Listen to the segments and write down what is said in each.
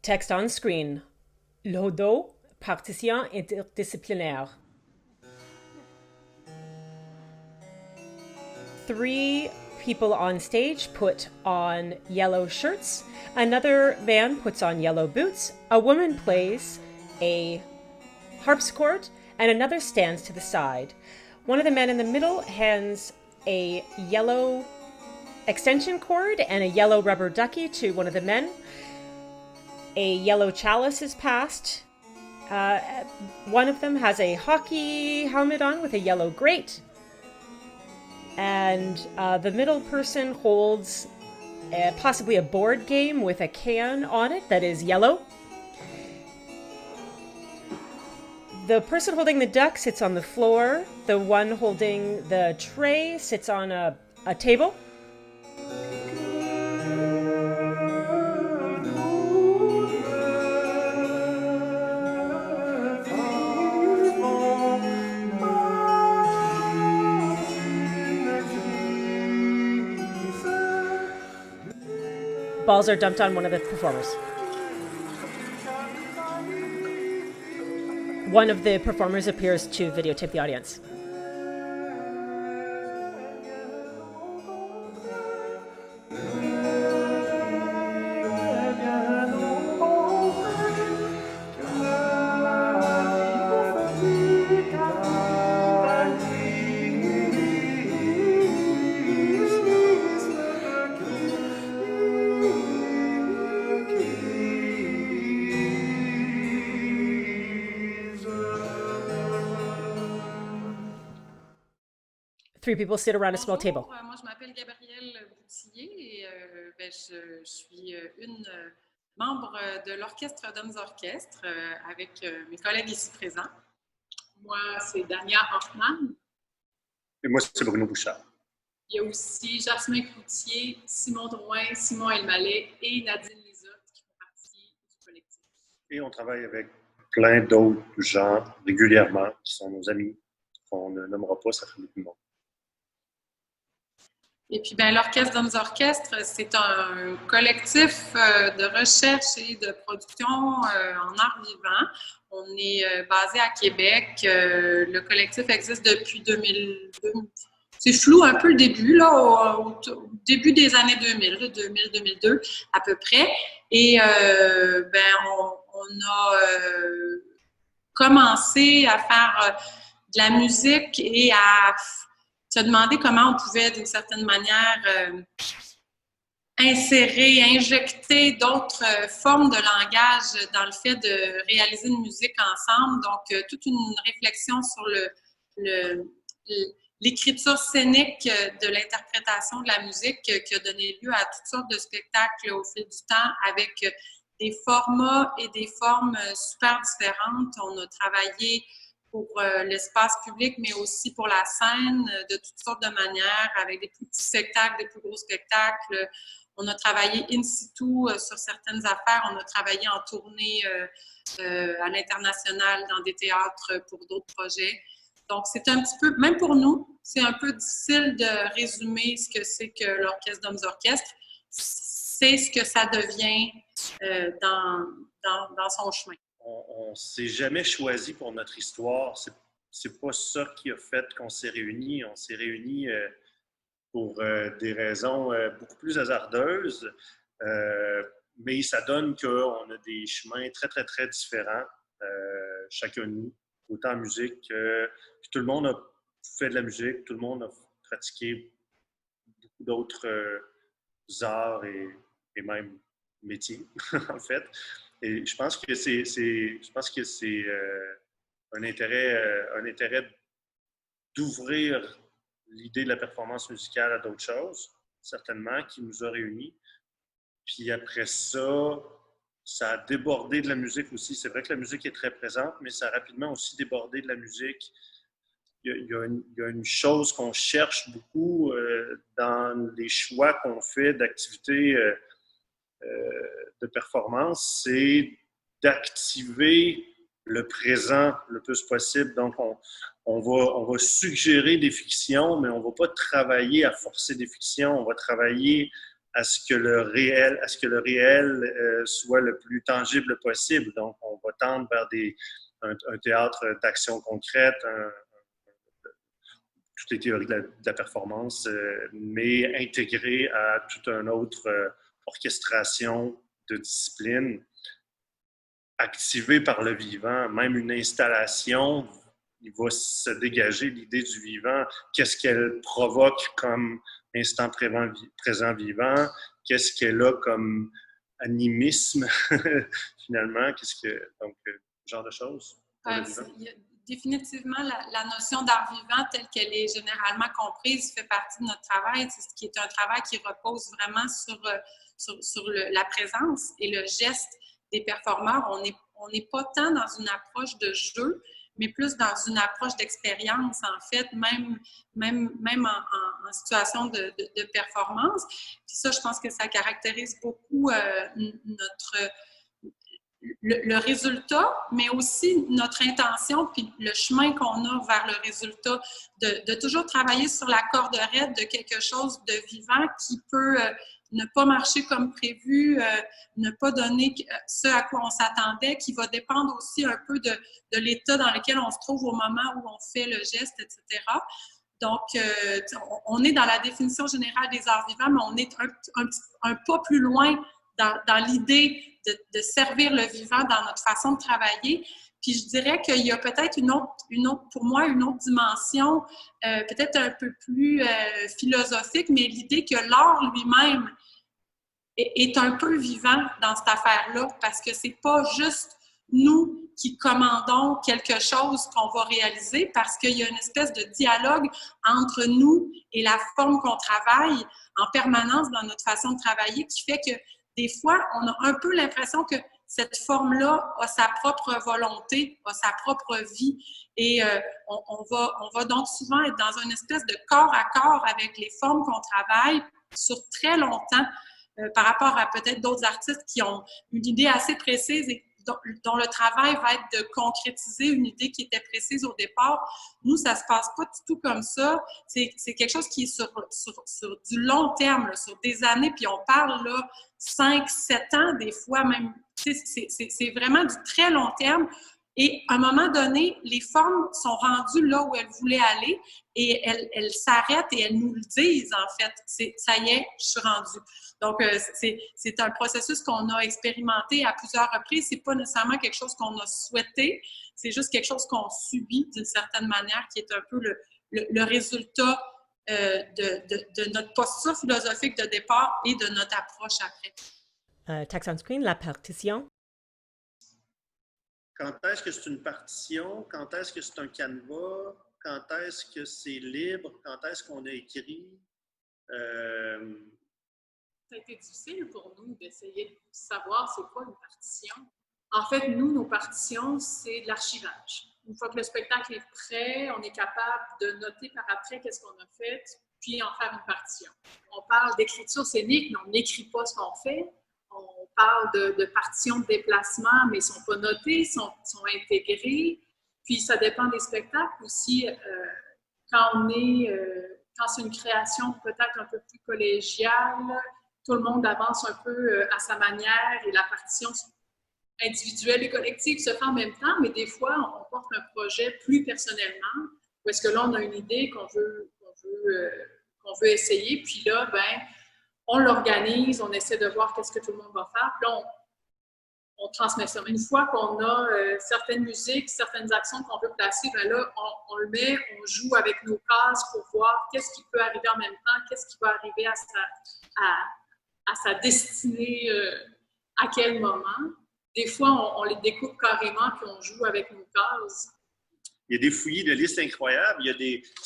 Text on screen. Lodo, partition interdisciplinaire. Three people on stage put on yellow shirts. Another man puts on yellow boots. A woman plays a harpsichord, and another stands to the side. One of the men in the middle hands a yellow extension cord and a yellow rubber ducky to one of the men. A yellow chalice is passed. One of them has a hockey helmet on with a yellow grate. And the middle person holds possibly a board game with a can on it that is yellow. The person holding the duck sits on the floor. The one holding the tray sits on a table. Balls are dumped on one of the performers. One of the performers appears to videotape the audience. Three people sit around a small table. Bonjour, moi je m'appelle Gabrielle Boutillier et je suis une membre de l'Orchestre d'Hommes Orchestres avec mes collègues ici présents. Moi, c'est Dania Hoffman. Et moi, c'est Bruno Bouchard. Il y a aussi Jasmin Cloutier, Simon Drouin, Simon Elmaleh et Nadine Lisotte qui font partie du collectif. Et on travaille avec plein d'autres gens régulièrement qui sont nos amis, qu'on ne nommera pas, ça fait beaucoup de monde. Et puis, l'Orchestre d'Hommes Orchestres, c'est un collectif de recherche et de production en art vivant. On est basé à Québec. Le collectif existe depuis 2002. C'est flou un peu le début, là, au début des années 2000, 2000-2002 à peu près. Et on a commencé à faire de la musique et à se demander comment on pouvait, d'une certaine manière, insérer, injecter d'autres formes de langage dans le fait de réaliser une musique ensemble. Donc, toute une réflexion sur l'écriture scénique de l'interprétation de la musique qui a donné lieu à toutes sortes de spectacles au fil du temps avec des formats et des formes super différentes. On a travaillé pour l'espace public, mais aussi pour la scène, de toutes sortes de manières, avec des plus petits spectacles, des plus gros spectacles. On a travaillé in situ sur certaines affaires. On a travaillé en tournée à l'international dans des théâtres pour d'autres projets. Donc, c'est un petit peu, même pour nous, c'est un peu difficile de résumer ce que c'est que l'Orchestre d'Hommes Orchestres. C'est ce que ça devient dans son chemin. On ne s'est jamais choisi pour notre histoire. C'est pas ça qui a fait qu'on s'est réunis. On s'est réunis pour des raisons beaucoup plus hasardeuses, mais ça donne qu'on a des chemins très, très, très différents, chacun de nous, autant en musique que tout le monde a fait de la musique, tout le monde a pratiqué beaucoup d'autres arts et même métiers, en fait. Et je pense que c'est un intérêt d'ouvrir l'idée de la performance musicale à d'autres choses, certainement, qui nous a réunis. Puis après ça, ça a débordé de la musique aussi. C'est vrai que la musique est très présente, mais ça a rapidement aussi débordé de la musique. Il y a une chose qu'on cherche beaucoup dans les choix qu'on fait d'activités de performance, c'est d'activer le présent le plus possible. Donc, on va suggérer des fictions, mais on ne va pas travailler à forcer des fictions. On va travailler à ce que le réel soit le plus tangible possible. Donc, on va tendre vers un théâtre d'action concrète, toutes les théories de la performance, mais intégré à toute une autre orchestration de disciplines, activée par le vivant. Même une installation, il va se dégager l'idée du vivant. Qu'est-ce qu'elle provoque comme instant présent vivant? Qu'est-ce qu'elle a comme animisme, finalement? Donc, ce genre de choses. Définitivement, la notion d'art vivant telle qu'elle est généralement comprise fait partie de notre travail. C'est ce qui est un travail qui repose vraiment sur la présence et le geste des performeurs. On n'est pas tant dans une approche de jeu, mais plus dans une approche d'expérience, en fait, même en situation de performance. Puis ça, je pense que ça caractérise beaucoup le résultat, mais aussi notre intention, puis le chemin qu'on a vers le résultat, de toujours travailler sur la corde raide de quelque chose de vivant qui peut ne pas marcher comme prévu, ne pas donner ce à quoi on s'attendait, qui va dépendre aussi un peu de l'état dans lequel on se trouve au moment où on fait le geste, etc. Donc, on est dans la définition générale des arts vivants, mais on est un pas plus loin dans l'idée de servir le vivant dans notre façon de travailler. Puis je dirais qu'il y a peut-être pour moi, une autre dimension, peut-être un peu plus philosophique, mais l'idée que l'art lui-même est un peu vivant dans cette affaire-là, parce que c'est pas juste nous qui commandons quelque chose qu'on va réaliser, parce qu'il y a une espèce de dialogue entre nous et la forme qu'on travaille en permanence dans notre façon de travailler, qui fait que des fois, on a un peu l'impression que cette forme-là a sa propre volonté, a sa propre vie. Et on va donc souvent être dans une espèce de corps à corps avec les formes qu'on travaille sur très longtemps par rapport à peut-être d'autres artistes qui ont une idée assez précise et dont le travail va être de concrétiser une idée qui était précise au départ. Nous, ça se passe pas du tout comme ça. C'est quelque chose qui est sur du long terme, là, sur des années, puis on parle là 5, 7 ans, des fois même. C'est vraiment du très long terme. Et à un moment donné, les formes sont rendues là où elles voulaient aller et elles s'arrêtent et elles nous le disent, en fait. Ça y est, je suis rendue. Donc, c'est un processus qu'on a expérimenté à plusieurs reprises. C'est pas nécessairement quelque chose qu'on a souhaité, c'est juste quelque chose qu'on subit d'une certaine manière, qui est un peu le résultat de notre posture philosophique de départ et de notre approche après. Text on screen, la partition. Quand est-ce que c'est une partition? Quand est-ce que c'est un canevas? Quand est-ce que c'est libre? Quand est-ce qu'on a écrit? Ça a été difficile pour nous d'essayer de savoir c'est quoi une partition. En fait, nous, nos partitions, c'est de l'archivage. Une fois que le spectacle est prêt, on est capable de noter par après qu'est-ce qu'on a fait, puis en faire une partition. On parle d'écriture scénique, mais on n'écrit pas ce qu'on fait. On parle de partitions de déplacement, mais ils ne sont pas notés, sont intégrés. Puis ça dépend des spectacles aussi. Quand c'est une création peut-être un peu plus collégiale, tout le monde avance un peu à sa manière et la partition individuelle et collective se fait en même temps, mais des fois, on porte un projet plus personnellement, où est-ce que là, on a une idée qu'on veut essayer, puis là, on l'organise, on essaie de voir qu'est-ce que tout le monde va faire, puis là, on transmet ça. Mais une fois qu'on a certaines musiques, certaines actions qu'on veut placer, là, on le met, on joue avec nos cases pour voir qu'est-ce qui peut arriver en même temps, qu'est-ce qui va arriver à sa destinée, à quel moment. Des fois, on les découpe carrément, puis on joue avec nos cases. Il y a des fouillis de listes incroyables.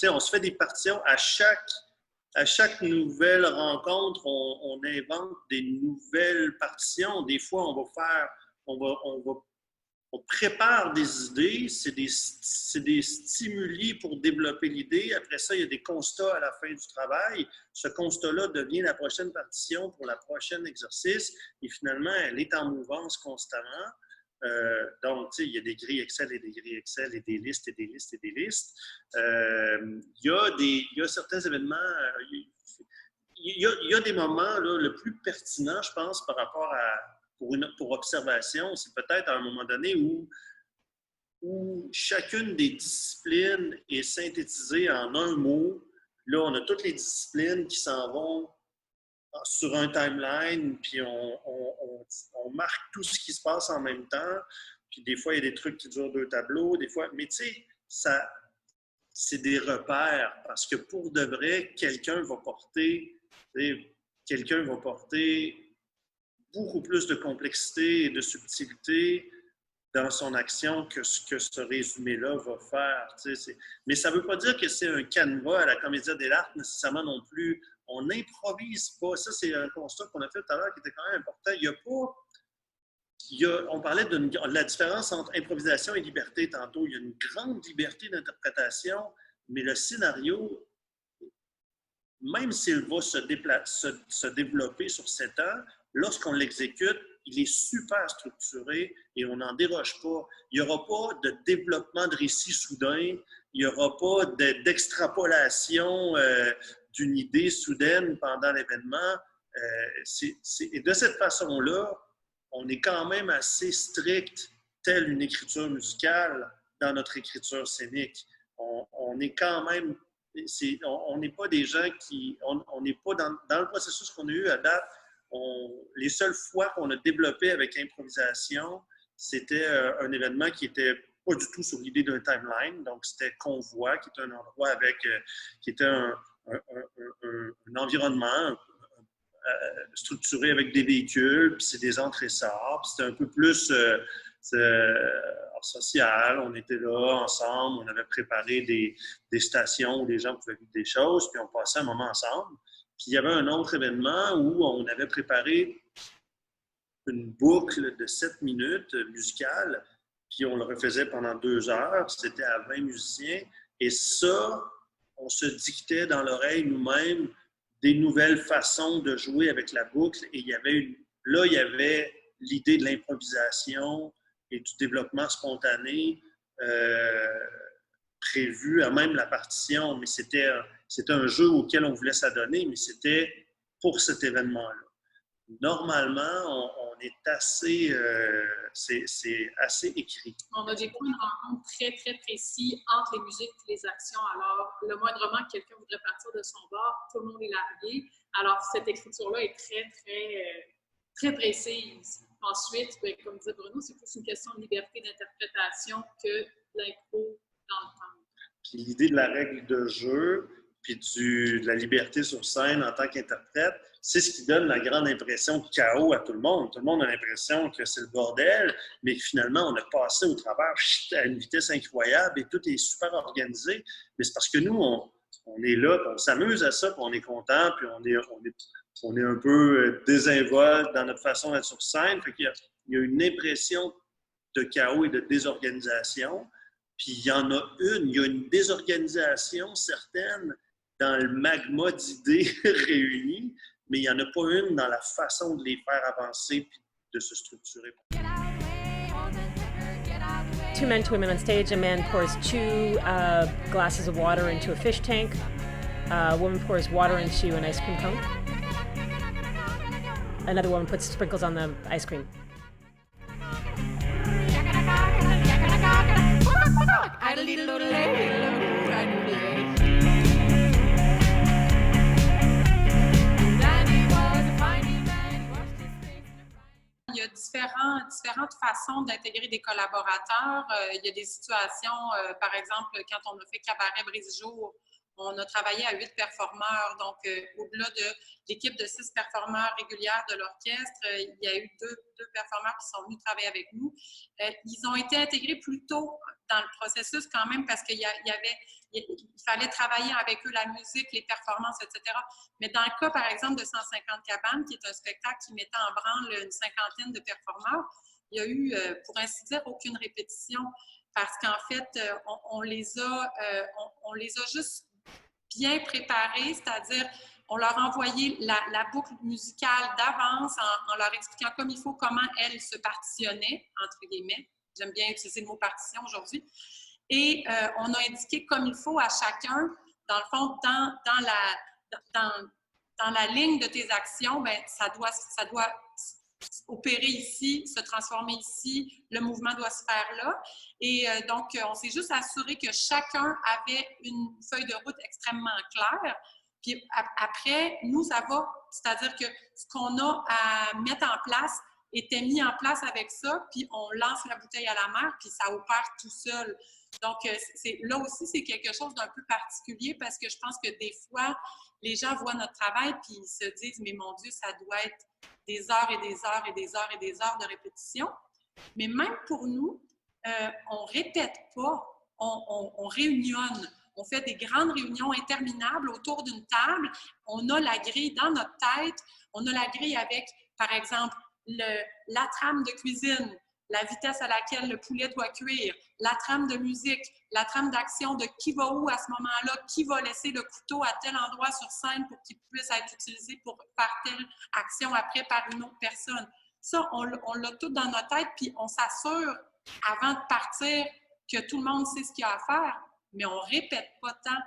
On se fait des partitions à chaque nouvelle rencontre, on invente des nouvelles partitions. Des fois, on prépare des idées, c'est des stimuli pour développer l'idée. Après ça, il y a des constats à la fin du travail. Ce constat-là devient la prochaine partition pour le prochain exercice. Et finalement, elle est en mouvance constamment. Donc, il y a des grilles Excel et des grilles Excel et des listes et des listes et des listes. Il y a certains événements, il y a des moments, là, le plus pertinent, je pense, par rapport à, pour observation, c'est peut-être à un moment donné où chacune des disciplines est synthétisée en un mot. Là, on a toutes les disciplines qui s'en vont sur un timeline, puis on marque tout ce qui se passe en même temps. Puis des fois, il y a des trucs qui durent 2 tableaux, des fois... Mais tu sais, c'est des repères, parce que pour de vrai, quelqu'un va porter beaucoup plus de complexité et de subtilité dans son action que ce que ce résumé-là va faire. Mais ça ne veut pas dire que c'est un canevas à la Commedia dell'arte nécessairement non plus. On n'improvise pas. Ça, c'est un constat qu'on a fait tout à l'heure qui était quand même important. On parlait de la différence entre improvisation et liberté tantôt. Il y a une grande liberté d'interprétation, mais le scénario, même s'il va se développer sur 7 ans, lorsqu'on l'exécute, il est super structuré et on n'en déroge pas. Il n'y aura pas de développement de récit soudain, il n'y aura pas d'extrapolation d'une idée soudaine pendant l'événement. Et de cette façon-là, on est quand même assez strict, telle une écriture musicale, dans notre écriture scénique. On est quand même... on n'est pas des gens qui... On n'est pas dans le processus qu'on a eu à date. Les seules fois qu'on a développé avec improvisation, c'était un événement qui n'était pas du tout sur l'idée d'un timeline. Donc, c'était Convoi, qui est un endroit qui était un environnement structuré avec des véhicules, puis c'est des entrées-sorts, puis c'était un peu plus social. On était là ensemble, on avait préparé des stations où les gens pouvaient vivre des choses, puis on passait un moment ensemble. Puis il y avait un autre événement où on avait préparé une boucle de 7 minutes musicale, puis on le refaisait pendant 2 heures. C'était à 20 musiciens. Et ça, on se dictait dans l'oreille nous-mêmes des nouvelles façons de jouer avec la boucle. Et il y avait l'idée de l'improvisation et du développement spontané prévu à même la partition. Mais c'était un jeu auquel on voulait s'adonner, mais c'était pour cet événement-là. Normalement, on est assez... c'est assez écrit. On a des points de rencontre très, très précis entre les musiques et les actions. Alors, le moindrement que quelqu'un voudrait partir de son bord, tout le monde est largué. Alors, cette écriture-là est très, très, très précise. Ensuite, comme disait Bruno, c'est plus une question de liberté d'interprétation que l'impro dans le temps. Puis l'idée de la règle de jeu, puis de la liberté sur scène en tant qu'interprète, c'est ce qui donne la grande impression de chaos à tout le monde. Tout le monde a l'impression que c'est le bordel, mais que finalement, on a passé au travers à une vitesse incroyable et tout est super organisé. Mais c'est parce que nous, on est là, on s'amuse à ça, puis on est content, puis on est un peu désinvolte dans notre façon d'être sur scène. Fait qu'il y a une impression de chaos et de désorganisation. Puis il y en a il y a une désorganisation certaine dans le magma d'idées réunies, mais il n'y en a pas une dans la façon de les faire avancer et de se structurer. 2 men, 2 women on stage. A man pours 2 glasses of water into a fish tank. A woman pours water into an ice cream cone. Another woman puts sprinkles on the ice cream. Il y a différentes façons d'intégrer des collaborateurs. Il y a des situations, par exemple, quand on a fait Cabaret Brise-Jour, on a travaillé à 8 performeurs. Donc, au-delà de l'équipe de 6 performeurs régulières de l'orchestre, il y a eu deux performeurs qui sont venus travailler avec nous. Ils ont été intégrés plus tôt dans le processus quand même parce qu'il fallait travailler avec eux la musique, les performances, etc. Mais dans le cas, par exemple, de 150 cabanes, qui est un spectacle qui mettait en branle une 50aine de performeurs, il y a eu, pour ainsi dire, aucune répétition parce qu'en fait, on les a juste bien préparés, c'est-à-dire on leur a envoyé la boucle musicale d'avance en leur expliquant comme il faut comment elle se partitionnait, entre guillemets. J'aime bien utiliser le mot partition aujourd'hui. Et on a indiqué comme il faut à chacun, dans le fond, dans dans la ligne de tes actions, ben, ça doit opérer ici, se transformer ici, le mouvement doit se faire là. Et donc, on s'est juste assuré que chacun avait une feuille de route extrêmement claire. Puis après, nous, ça va, c'est-à-dire que ce qu'on a à mettre en place était mis en place avec ça, puis on lance la bouteille à la mer, puis ça opère tout seul. Donc, là aussi, c'est quelque chose d'un peu particulier parce que je pense que des fois, les gens voient notre travail puis ils se disent « Mais mon Dieu, ça doit être des heures et des heures et des heures et des heures de répétition. » Mais même pour nous, on ne répète pas, on réunionne. On fait des grandes réunions interminables autour d'une table. On a la grille dans notre tête. On a la grille avec, par exemple, la trame de cuisine, la vitesse à laquelle le poulet doit cuire, la trame de musique, la trame d'action de qui va où à ce moment-là, qui va laisser le couteau à tel endroit sur scène pour qu'il puisse être utilisé pour faire telle action après par une autre personne. Ça, on l'a tout dans notre tête, puis on s'assure avant de partir que tout le monde sait ce qu'il y a à faire, mais on ne répète pas tant.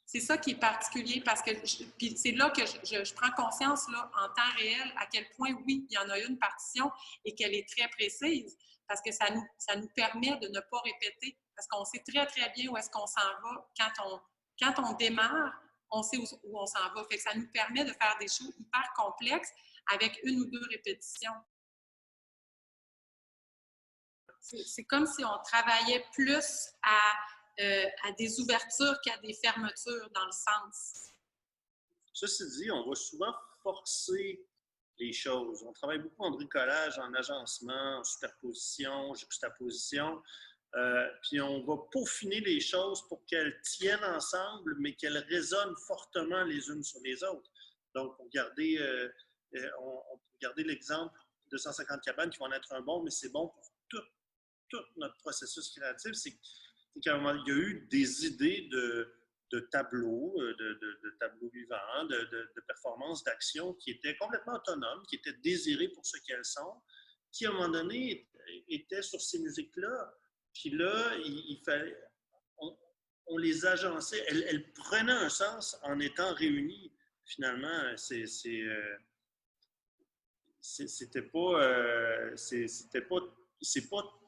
C'est ça qui est particulier parce que puis c'est là que je prends conscience là, en temps réel à quel point, oui, il y en a une partition et qu'elle est très précise parce que ça nous permet de ne pas répéter parce qu'on sait très, très bien où est-ce qu'on s'en va. Quand on démarre, on sait où on s'en va. Fait que ça nous permet de faire des choses hyper complexes avec une ou deux répétitions. C'est comme si on travaillait plus à des ouvertures qu'à des fermetures dans le sens. Ceci dit, on va souvent forcer les choses. On travaille beaucoup en bricolage, en agencement, en superposition, juxtaposition. Puis on va peaufiner les choses pour qu'elles tiennent ensemble, mais qu'elles résonnent fortement les unes sur les autres. Donc, pour garder, on peut garder l'exemple de 150 cabanes qui vont en être un bon, mais c'est bon pour tout notre processus créatif. C'est qu'à un moment, il y a eu des idées de tableaux, de tableaux vivants, de performances, d'actions qui étaient complètement autonomes, qui étaient désirées pour ce qu'elles sont, qui, à un moment donné, étaient sur ces musiques-là. Puis là, il fallait... On les agençait. Elles prenaient un sens en étant réunies. Finalement, c'était pas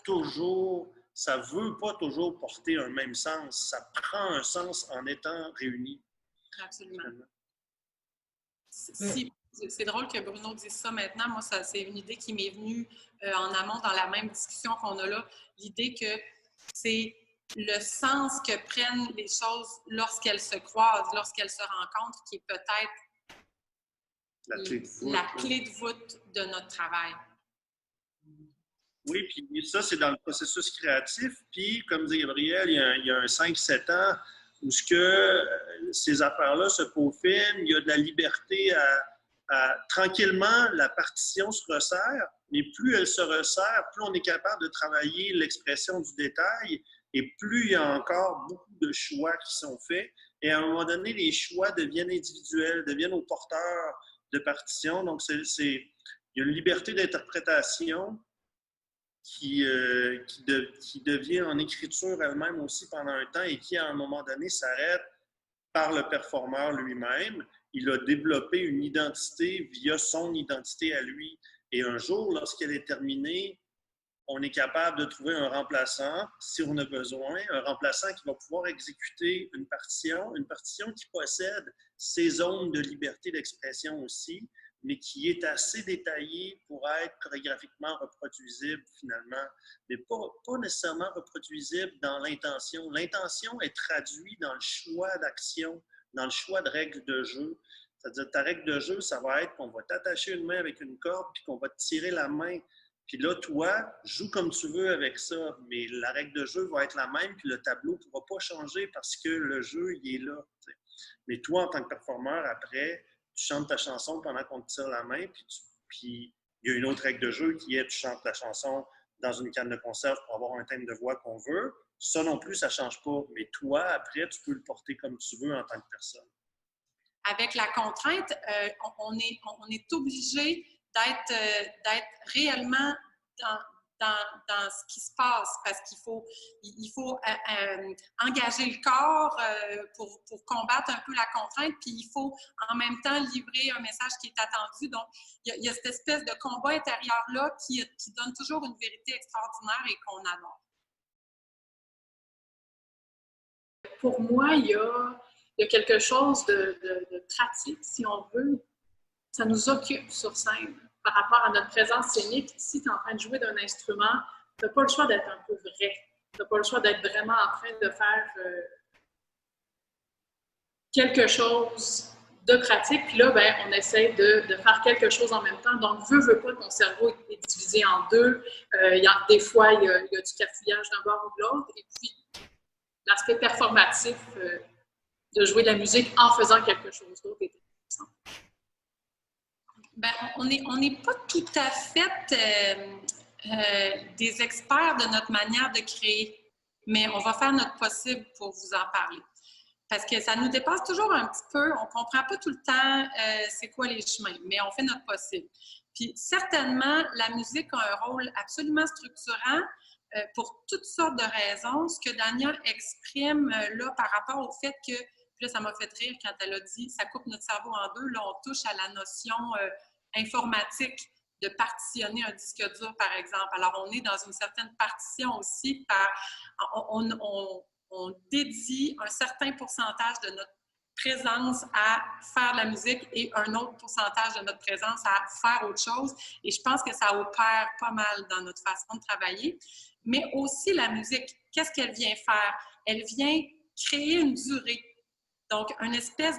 toujours... Ça ne veut pas toujours porter un même sens. Ça prend un sens en étant réuni. Absolument. C'est drôle que Bruno dise ça maintenant. Moi, c'est une idée qui m'est venue en amont dans la même discussion qu'on a là. L'idée que c'est le sens que prennent les choses lorsqu'elles se croisent, lorsqu'elles se rencontrent, qui est peut-être la clé de voûte de notre travail. Oui, puis ça, c'est dans le processus créatif. Puis, comme dit Gabriel, il y a un 5-7 ans où ces affaires-là se peaufinent, il y a de la liberté tranquillement, la partition se resserre, mais plus elle se resserre, plus on est capable de travailler l'expression du détail et plus il y a encore beaucoup de choix qui sont faits. Et à un moment donné, les choix deviennent individuels, deviennent aux porteurs de partition. Donc, il y a une liberté d'interprétation qui devient en écriture elle-même aussi pendant un temps et qui, à un moment donné, s'arrête par le performeur lui-même. Il a développé une identité via son identité à lui. Et un jour, lorsqu'elle est terminée, on est capable de trouver un remplaçant, si on a besoin, un remplaçant qui va pouvoir exécuter une partition qui possède ses zones de liberté d'expression aussi, mais qui est assez détaillée pour être chorégraphiquement reproduisible finalement, mais pas nécessairement reproduisible dans l'intention. L'intention est traduite dans le choix d'action, dans le choix de règles de jeu. C'est-à-dire, ta règle de jeu, ça va être qu'on va t'attacher une main avec une corde puis qu'on va te tirer la main. Puis là, toi, joue comme tu veux avec ça, mais la règle de jeu va être la même puis le tableau ne pourra pas changer parce que le jeu, il est là. T'sais. Mais toi, en tant que performeur, après, tu chantes ta chanson pendant qu'on te tire la main, puis il y a une autre règle de jeu qui est tu chantes la chanson dans une canne de conserve pour avoir un thème de voix qu'on veut. Ça non plus, ça ne change pas. Mais toi, après, tu peux le porter comme tu veux en tant que personne. Avec la contrainte, on est obligé d'être réellement dans ce qui se passe parce qu'il faut, engager le corps pour combattre un peu la contrainte, puis il faut en même temps livrer un message qui est attendu. Donc, il y a cette espèce de combat intérieur-là qui donne toujours une vérité extraordinaire et qu'on adore. Pour moi, il y a quelque chose de pratique, si on veut. Ça nous occupe sur scène par rapport à notre présence scénique. Si tu es en train de jouer d'un instrument, tu n'as pas le choix d'être un peu vrai. Tu n'as pas le choix d'être vraiment en train de faire quelque chose de pratique. Puis là, ben, on essaie de faire quelque chose en même temps. Donc, veux pas, ton cerveau est divisé en deux. Des fois, il y a du cafouillage d'un bord ou de l'autre. Et puis, l'aspect performatif de jouer de la musique en faisant quelque chose d'autre est intéressant. Ben, on n'est pas tout à fait des experts de notre manière de créer, mais on va faire notre possible pour vous en parler. Parce que ça nous dépasse toujours un petit peu, on ne comprend pas tout le temps c'est quoi les chemins, mais on fait notre possible. Puis certainement, la musique a un rôle absolument structurant pour toutes sortes de raisons. Ce que Dania exprime là par rapport au fait que, puis là ça m'a fait rire quand elle a dit ça coupe notre cerveau en deux, là on touche à la notion informatique de partitionner un disque dur par exemple. Alors on est dans une certaine partition aussi, on dédie un certain pourcentage de notre présence à faire de la musique et un autre pourcentage de notre présence à faire autre chose. Et je pense que ça opère pas mal dans notre façon de travailler. Mais aussi la musique, qu'est-ce qu'elle vient faire? Elle vient créer une durée. Donc, une espèce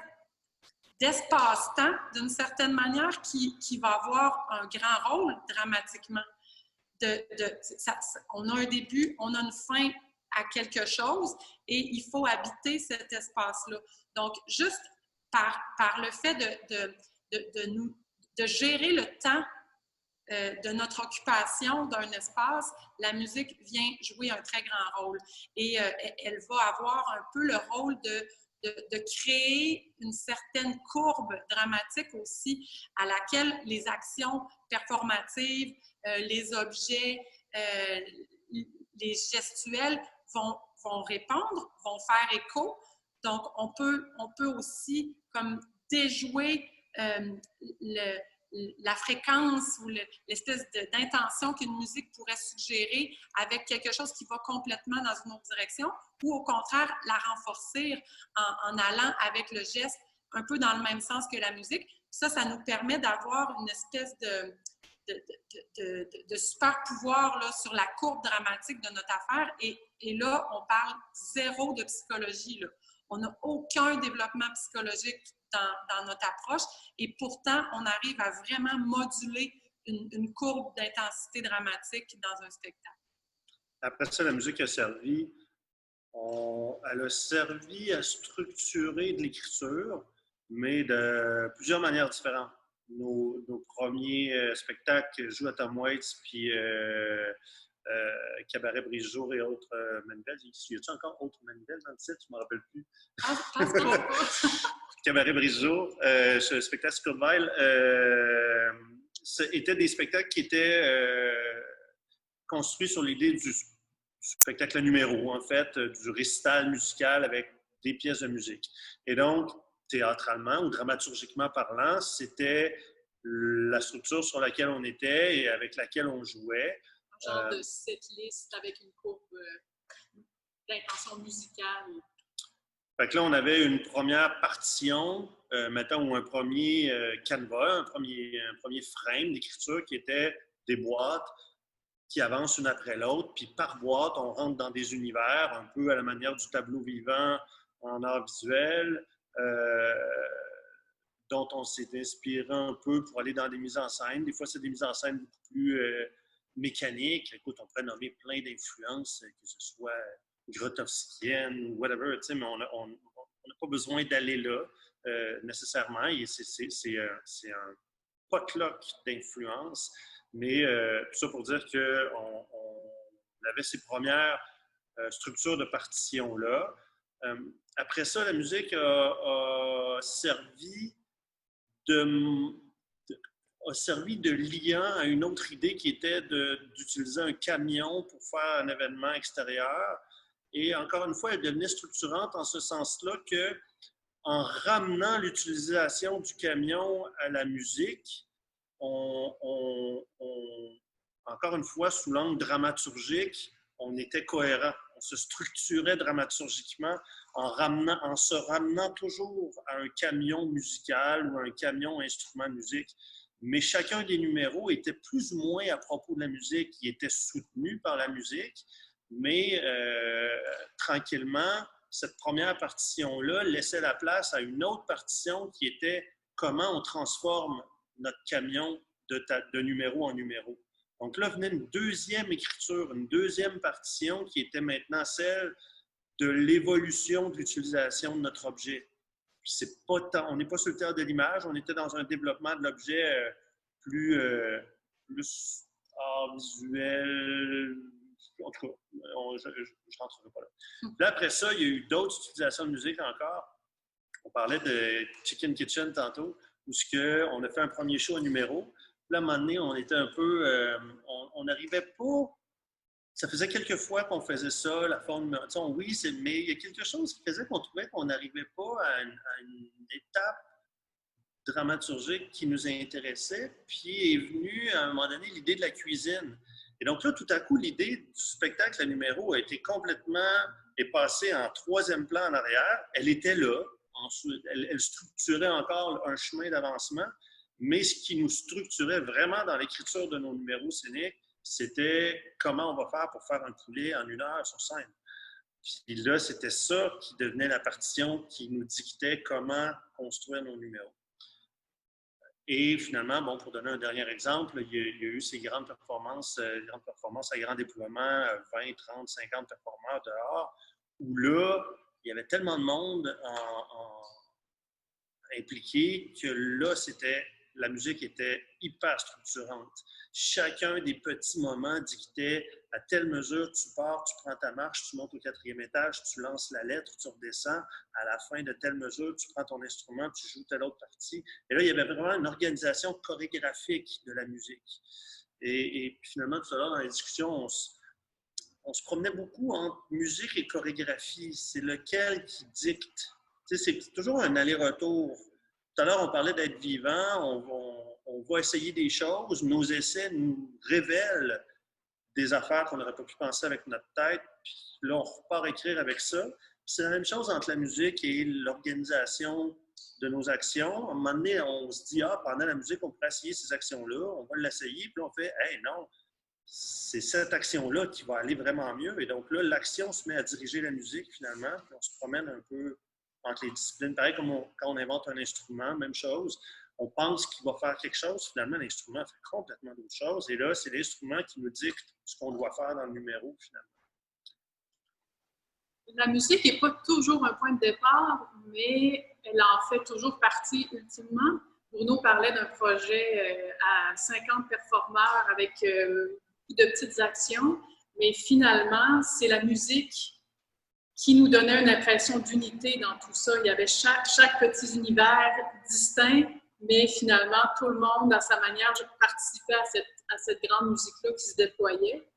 d'espace-temps, d'une certaine manière, qui va avoir un grand rôle dramatiquement. On a un début, on a une fin à quelque chose et il faut habiter cet espace-là. Donc, juste par le fait de gérer le temps de notre occupation d'un espace, la musique vient jouer un très grand rôle. Et elle va avoir un peu le rôle de créer une certaine courbe dramatique aussi à laquelle les actions performatives, les objets, les gestuels vont répondre, vont faire écho. Donc, on peut aussi comme déjouer la fréquence ou l'espèce d'intention qu'une musique pourrait suggérer avec quelque chose qui va complètement dans une autre direction ou au contraire la renforcer en allant avec le geste un peu dans le même sens que la musique. Ça nous permet d'avoir une espèce de super pouvoir là, sur la courbe dramatique de notre affaire. Et là, on parle zéro de psychologie. Là. On n'a aucun développement psychologique dans notre approche et pourtant, on arrive à vraiment moduler une courbe d'intensité dramatique dans un spectacle. Après ça, la musique a servi. Elle a servi à structurer de l'écriture, mais de plusieurs manières différentes. Nos premiers spectacles, Joue à Tom Waits, puis Cabaret Brise-Jour et autres Mandel. Y a-t-il encore autres Mandel dans le titre? Je ne me rappelle plus. Cabaret Brise-Jour, ce spectacle Scottville, étaient des spectacles qui étaient construits sur l'idée du spectacle numéro, en fait, du récital musical avec des pièces de musique. Et donc, théâtralement ou dramaturgiquement parlant, c'était la structure sur laquelle on était et avec laquelle on jouait. Un genre de setlist avec une courbe d'intention musicale. Fait que là, on avait une première partition, mettons, ou un premier canevas, un premier frame d'écriture qui était des boîtes qui avancent une après l'autre. Puis par boîte, on rentre dans des univers, un peu à la manière du tableau vivant en art visuel, dont on s'est inspiré un peu pour aller dans des mises en scène. Des fois, c'est des mises en scène beaucoup plus mécaniques. Écoute, on pourrait nommer plein d'influences, que ce soit grotowskienne ou whatever, mais on n'a pas besoin d'aller là nécessairement. C'est un potluck d'influences, mais tout ça pour dire qu'on avait ces premières structures de partition-là. Après ça, la musique a servi a servi de liant à une autre idée qui était d'utiliser un camion pour faire un événement extérieur. Et encore une fois, elle devenait structurante en ce sens-là que, en ramenant l'utilisation du camion à la musique, encore une fois, sous l'angle dramaturgique, on était cohérent. On se structurait dramaturgiquement en se ramenant toujours à un camion musical ou à un camion instrument de musique. Mais chacun des numéros était plus ou moins à propos de la musique, qui était soutenu par la musique, mais tranquillement, cette première partition-là laissait la place à une autre partition qui était comment on transforme notre camion de numéro en numéro. Donc là venait une deuxième écriture, une deuxième partition qui était maintenant celle de l'évolution de l'utilisation de notre objet. C'est pas tant, on n'est pas sur le terrain de l'image, on était dans un développement de l'objet plus art visuel. En tout cas, je ne rentrerai pas là. Puis après ça, il y a eu d'autres utilisations de musique encore. On parlait de Chicken Kitchen tantôt, où on a fait un premier show à numéro. Puis là, à un moment donné, on était un peu... on n'arrivait pas... Ça faisait quelques fois qu'on faisait ça, la forme... Oui, mais il y a quelque chose qui faisait qu'on trouvait qu'on n'arrivait pas à une étape dramaturgique qui nous intéressait. Puis est venue, à un moment donné, l'idée de la cuisine. Et donc là, tout à coup, l'idée du spectacle à numéro a été est passée en troisième plan en arrière. Elle était là. Elle structurait encore un chemin d'avancement. Mais ce qui nous structurait vraiment dans l'écriture de nos numéros scéniques, c'était comment on va faire pour faire un poulet en 1 heure sur scène. Puis là, c'était ça qui devenait la partition qui nous dictait comment construire nos numéros. Et finalement, bon, pour donner un dernier exemple, il y a eu ces grandes performances à grand déploiement, 20, 30, 50 performeurs dehors, où là, il y avait tellement de monde impliqué que là, la musique était hyper structurante. Chacun des petits moments dictait à telle mesure, tu pars, tu prends ta marche, tu montes au 4e étage, tu lances la lettre, tu redescends. À la fin de telle mesure, tu prends ton instrument, tu joues telle autre partie. Et là, il y avait vraiment une organisation chorégraphique de la musique. Et puis finalement, tout à l'heure, dans les discussions, on se promenait beaucoup entre musique et chorégraphie. C'est lequel qui dicte. Tu sais, c'est toujours un aller-retour. Tout à l'heure, on parlait d'être vivant, on va essayer des choses, nos essais nous révèlent des affaires qu'on n'aurait pas pu penser avec notre tête, puis là, on repart écrire avec ça. C'est la même chose entre la musique et l'organisation de nos actions. À un moment donné, on se dit, pendant la musique, on pourrait essayer ces actions-là, on va l'essayer, puis là, on fait, non, c'est cette action-là qui va aller vraiment mieux. Et donc là, l'action se met à diriger la musique, finalement, puis on se promène un peu entre les disciplines. Pareil comme quand on invente un instrument, même chose. On pense qu'il va faire quelque chose, finalement, l'instrument fait complètement d'autres choses. Et là, c'est l'instrument qui nous dicte ce qu'on doit faire dans le numéro, finalement. La musique n'est pas toujours un point de départ, mais elle en fait toujours partie ultimement. Bruno parlait d'un projet à 50 performeurs avec beaucoup de petites actions, mais finalement, c'est la musique qui nous donnait une impression d'unité dans tout ça. Il y avait chaque petit univers distinct, mais finalement, tout le monde, à sa manière, participait à cette grande musique-là qui se déployait.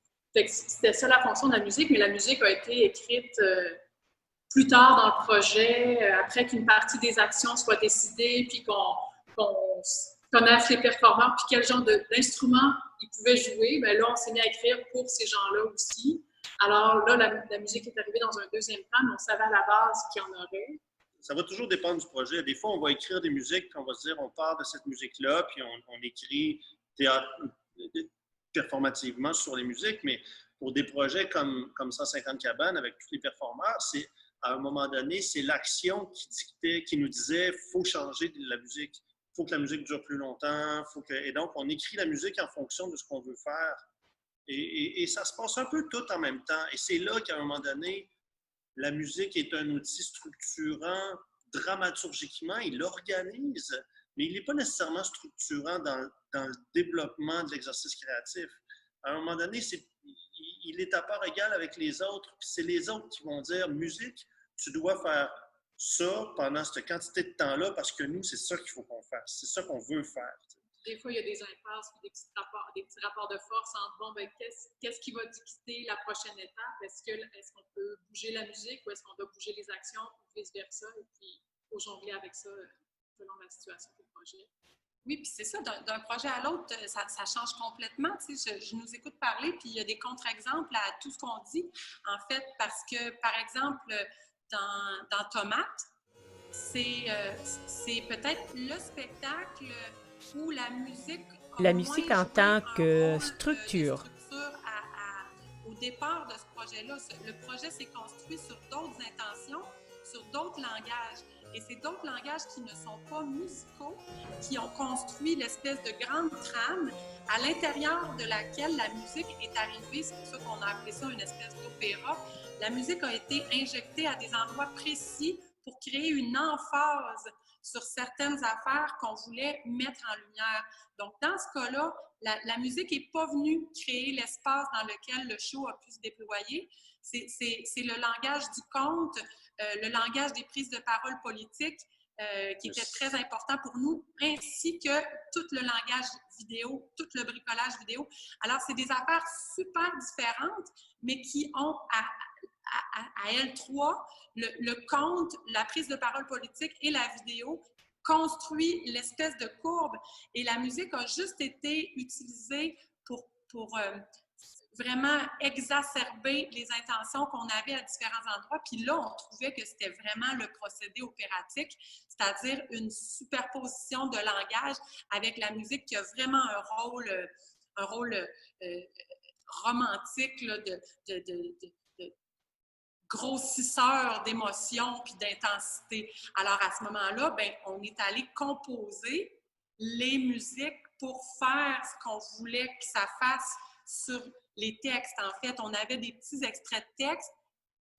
C'était ça la fonction de la musique, mais la musique a été écrite plus tard dans le projet, après qu'une partie des actions soit décidée, puis qu'on connaisse les performants, puis quel genre d'instruments ils pouvaient jouer. Bien là, on s'est mis à écrire pour ces gens-là aussi. Alors là, la musique est arrivée dans un deuxième plan, mais on savait à la base qu'il y en aurait. Ça va toujours dépendre du projet. Des fois, on va écrire des musiques, puis on va se dire, on part de cette musique-là, puis on écrit performativement sur les musiques, mais pour des projets comme 150 cabanes avec tous les performeurs, à un moment donné, c'est l'action qui nous disait, il faut changer de la musique, il faut que la musique dure plus longtemps, et donc on écrit la musique en fonction de ce qu'on veut faire. Et ça se passe un peu tout en même temps. Et c'est là qu'à un moment donné, la musique est un outil structurant dramaturgiquement. Il organise, mais il n'est pas nécessairement structurant dans le développement de l'exercice créatif. À un moment donné, il est à part égale avec les autres. Puis c'est les autres qui vont dire, musique, tu dois faire ça pendant cette quantité de temps-là parce que nous, c'est ça qu'il faut qu'on fasse. C'est ça qu'on veut faire. Des fois, il y a des impasses puis des petits rapports de force entre bon, ben, qu'est-ce qui va dicter la prochaine étape? Est-ce qu'on peut bouger la musique ou est-ce qu'on doit bouger les actions ou vice-versa? Et puis, il faut jongler avec ça selon la situation du projet. Oui, puis c'est ça, d'un projet à l'autre, ça change complètement. Tu sais, je nous écoute parler, puis il y a des contre-exemples à tout ce qu'on dit, en fait, parce que, par exemple, dans Tomate, c'est peut-être le spectacle où la musique a La moins musique en joué tant un que rôle de structure. structure au départ de ce projet-là. Le projet s'est construit sur d'autres intentions, sur d'autres langages. Et c'est d'autres langages qui ne sont pas musicaux, qui ont construit l'espèce de grande trame à l'intérieur de laquelle la musique est arrivée. C'est pour ça qu'on a appelé ça une espèce d'opéra. La musique a été injectée à des endroits précis pour créer une emphase sur certaines affaires qu'on voulait mettre en lumière. Donc, dans ce cas-là, la musique n'est pas venue créer l'espace dans lequel le show a pu se déployer. C'est le langage du conte, le langage des prises de parole politiques qui était très important pour nous, ainsi que tout le langage vidéo, tout le bricolage vidéo. Alors, c'est des affaires super différentes, mais qui ont à elles trois, le conte, la prise de parole politique et la vidéo construit l'espèce de courbe et la musique a juste été utilisée pour vraiment exacerber les intentions qu'on avait à différents endroits. Puis là, on trouvait que c'était vraiment le procédé opératique, c'est-à-dire une superposition de langage avec la musique qui a vraiment un rôle romantique là, de grossisseur d'émotions puis d'intensité. Alors, à ce moment-là, ben, on est allé composer les musiques pour faire ce qu'on voulait que ça fasse sur les textes. En fait, on avait des petits extraits de texte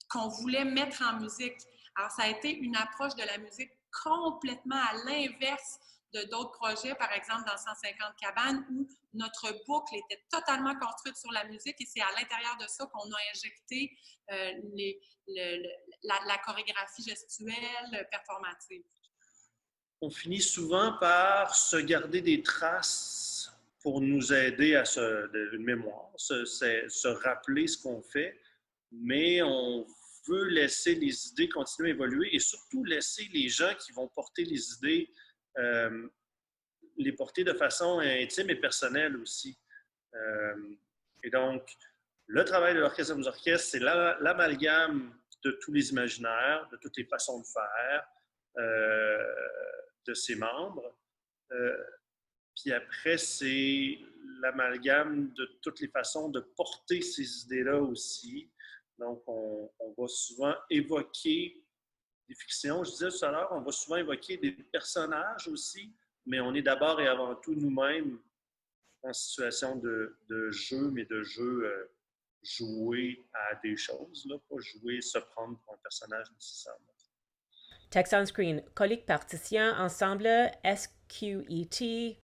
qu'on voulait mettre en musique. Alors, ça a été une approche de la musique complètement à l'inverse de d'autres projets, par exemple dans 150 cabanes, où notre boucle était totalement construite sur la musique et c'est à l'intérieur de ça qu'on a injecté la chorégraphie gestuelle performative. On finit souvent par se garder des traces pour nous aider à une mémoire, se rappeler ce qu'on fait, mais on veut laisser les idées continuer à évoluer et surtout laisser les gens qui vont porter les idées les porter de façon intime et personnelle aussi. Et donc, le travail de l'Orchestre des orchestres, c'est l'amalgame de tous les imaginaires, de toutes les façons de faire, de ses membres. Puis après, c'est l'amalgame de toutes les façons de porter ces idées-là aussi. Donc, on va souvent évoquer des fictions. Je disais tout à l'heure, on va souvent évoquer des personnages aussi, mais on est d'abord et avant tout nous-mêmes en situation de jeu, mais de jeu jouer à des choses, là, pas jouer, se prendre pour un personnage nécessairement. Text on screen, colique partition, ensemble, SQET,